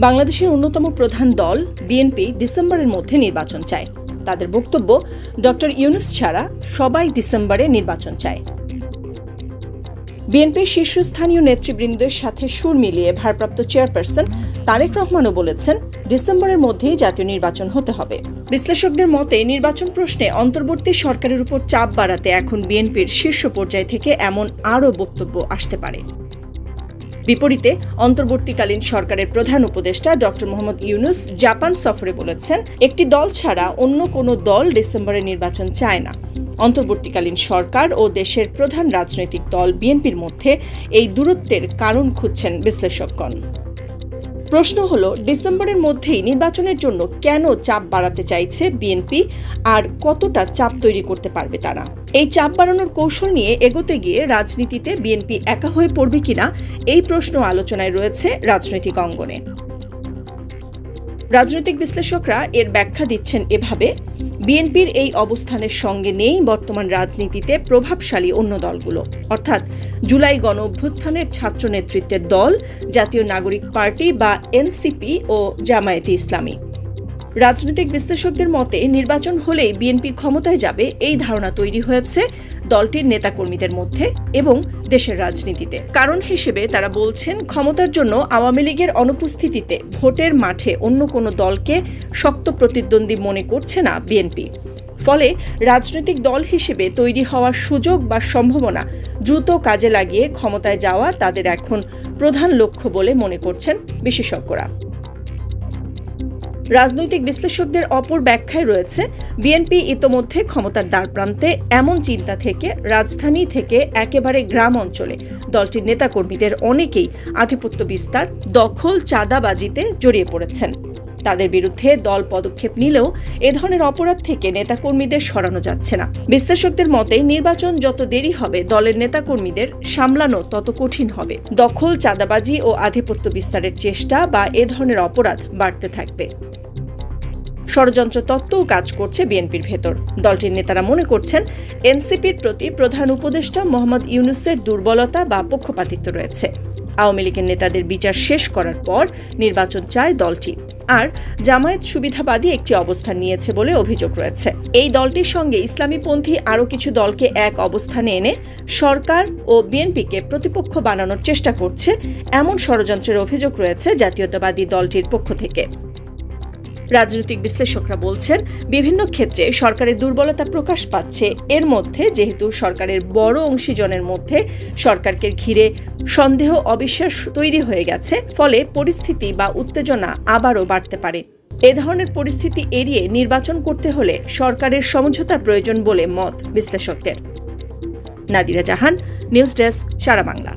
বাংলাদেশের অন্যতম প্রধান দল বিএনপি ডিসেম্বরের মধ্যে নির্বাচন চায়। তাদের বক্তব্য, ডক্টর ইউনূস ছাড়া সবাই ডিসেম্বরে নির্বাচন চায়। বিএনপির শীর্ষস্থানীয় নেতৃবৃন্দের সাথে সুর মিলিয়ে ভারপ্রাপ্ত চেয়ারপারসন তারেক রহমানও বলেছেন, ডিসেম্বরের মধ্যেই জাতীয় নির্বাচন হতে হবে। বিশ্লেষকদের মতে, নির্বাচন প্রশ্নে অন্তর্বর্তী সরকারের উপর চাপ বাড়াতে এখন বিএনপির শীর্ষ পর্যায় থেকে এমন আরও বক্তব্য আসতে পারে। বিপরীতে অন্তর্বর্তীকালীন সরকারের প্রধান উপদেষ্টা ডক্টর মোহাম্মদ ইউনূস জাপান সফরে বলেছেন, একটি দল ছাড়া অন্য কোনো দল ডিসেম্বরে নির্বাচন চায় না। অন্তর্বর্তীকালীন সরকার ও দেশের প্রধান রাজনৈতিক দল বিএনপির মধ্যে এই দূরত্বের কারণ খুঁজছেন বিশ্লেষকগণ। প্রশ্ন হলো, ডিসেম্বরের মধ্যেই নির্বাচনের জন্য কেন চাপ বাড়াতে চাইছে বিএনপি, আর কতটা চাপ তৈরি করতে পারবে তারা? এই চাপ বাড়ানোর কৌশল নিয়ে এগোতে গিয়ে রাজনীতিতে বিএনপি একা হয়ে পড়বে কিনা, এই প্রশ্ন আলোচনায় রয়েছে রাজনৈতিক অঙ্গনে। রাজনৈতিক বিশ্লেষকরা এর ব্যাখ্যা দিচ্ছেন এভাবে, বিএনপির এই অবস্থানের সঙ্গে নেই বর্তমান রাজনীতিতে প্রভাবশালী অন্য দলগুলো, অর্থাৎ জুলাই গণ অভ্যুত্থানের ছাত্র নেতৃত্বের দল, জাতীয় নাগরিক পার্টি বা এনসিপি ও জামায়াতে ইসলামী। রাজনৈতিক বিশ্লেষকদের মতে, নির্বাচন হলেই বিএনপি ক্ষমতায় যাবে এই ধারণা তৈরি হয়েছে দলটির নেতাকর্মীদের মধ্যে এবং দেশের রাজনীতিতে। কারণ হিসেবে তারা বলছেন, ক্ষমতার জন্য আওয়ামী লীগের অনুপস্থিতিতে ভোটের মাঠে অন্য কোনো দলকে শক্ত প্রতিদ্বন্দ্বী মনে করছে না বিএনপি। ফলে রাজনৈতিক দল হিসেবে তৈরি হওয়ার সুযোগ বা সম্ভাবনা দ্রুত কাজে লাগিয়ে ক্ষমতায় যাওয়া তাদের এখন প্রধান লক্ষ্য বলে মনে করছেন বিশেষজ্ঞরা। রাজনৈতিক বিশ্লেষকদের অপর ব্যাখ্যায় রয়েছে, বিএনপি ইতোমধ্যে ক্ষমতার দ্বারপ্রান্তে, এমন চিন্তা থেকে রাজধানী থেকে একেবারে গ্রাম অঞ্চলে দলটির নেতাকর্মীদের অনেকেই আধিপত্য বিস্তার, দখল, চাঁদাবাজিতে জড়িয়ে পড়েছেন। তাদের বিরুদ্ধে দল পদক্ষেপ নিলেও এ ধরনের অপরাধ থেকে নেতাকর্মীদের সরানো যাচ্ছে না। বিশ্লেষকদের মতে, নির্বাচন যত দেরি হবে দলের নেতাকর্মীদের সামলানো তত কঠিন হবে। দখল, চাঁদাবাজি ও আধিপত্য বিস্তারের চেষ্টা বা এ ধরনের অপরাধ বাড়তে থাকবে। ষড়যন্ত্র তত্ত্বও কাজ করছে বিএনপির ভেতর। দলটির নেতারা মনে করছেন, এনসিপির প্রতি প্রধান উপদেষ্টা মোহাম্মদ ইউনূসের দুর্বলতা বা পক্ষপাতিত্ব রয়েছে। আওয়ামী লীগের নেতাদের বিচার শেষ করার পর নির্বাচন চায় দলটি। আর জামায়াত সুবিধাবাদী একটি অবস্থান নিয়েছে বলে অভিযোগ রয়েছে। এই দলটির সঙ্গে ইসলামীপন্থী আরও কিছু দলকে এক অবস্থানে এনে সরকার ও বিএনপিকে প্রতিপক্ষ বানানোর চেষ্টা করছে, এমন ষড়যন্ত্রের অভিযোগ রয়েছে জাতীয়তাবাদী দলটির পক্ষ থেকে। রাজনৈতিক বিশ্লেষকরা বলছেন, বিভিন্ন ক্ষেত্রে সরকারের দুর্বলতা প্রকাশ পাচ্ছে। এর মধ্যে যেহেতু সরকারের বড় অংশীজনের মধ্যে সরকারকে ঘিরে সন্দেহ, অবিশ্বাস তৈরি হয়ে গেছে, ফলে পরিস্থিতি বা উত্তেজনা আবারও বাড়তে পারে। এ ধরনের পরিস্থিতি এড়িয়ে নির্বাচন করতে হলে সরকারের সমঝোতার প্রয়োজন বলে মত বিশ্লেষকদের। নাদিরা জাহান, নিউজ ডেস্ক, সারা বাংলা।